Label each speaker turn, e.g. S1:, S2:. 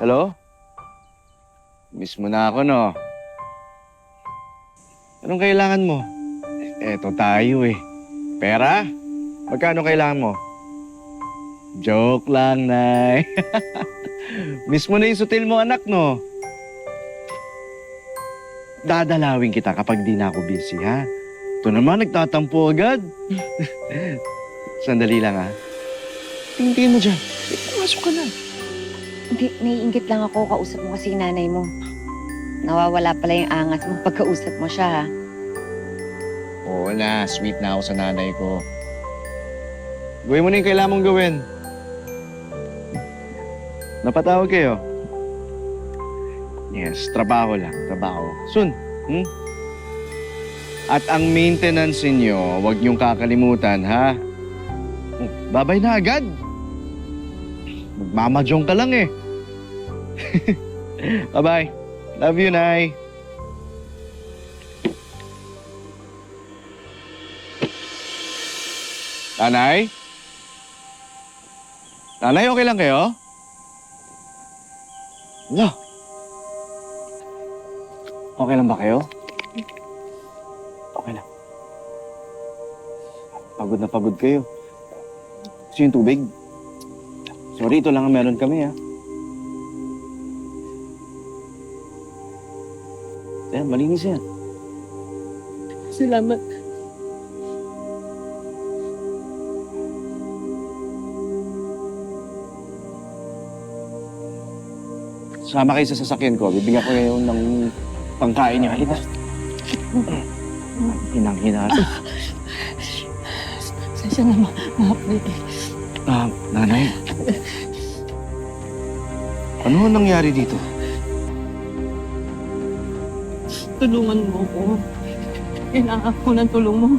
S1: Hello? Miss mo na ako, no? Anong kailangan mo? Eto tayo eh. Pera? Magkano kailangan mo? Joke lang, Nay. Miss mo na yung sutil mo, anak, no? Dadalawin kita kapag di na ako busy, ha? Ito naman, nagtatampo agad. Sandali lang, ha? Tingin mo dyan. Pumasok ka na.
S2: Hindi, naiingit lang ako. Kausap mo kasi yung nanay mo. Nawawala pala yung angas mo pagkausap mo siya, ha?
S1: Oo na, sweet na ako sa nanay ko. Gawin mo na yung kailangan mong gawin. Napatawag kayo? Yes, trabaho lang, trabaho. Soon, At ang maintenance ninyo, huwag niyong kakalimutan, ha? Babay na agad. Magmamajong ka lang eh. Bye-bye. Love you, Nay. Nanay? Nanay, okay lang kayo? No. Okay lang ba kayo? Okay lang. Pagod na pagod kayo. Gusto yung tubig? Sorry, ito lang ang meron kami, ha? Ayan, malinis yan.
S3: Salamat.
S1: Sama kayo sa sasakyan ko. Bibigyan ko kayo ng pangkain niyo. Halika. Hinang-hina.
S3: Sensya na ma-update.
S1: Nanay. Ano ang nangyari dito?
S3: Tulungan mo ko. Kailangan ko ng tulong mo.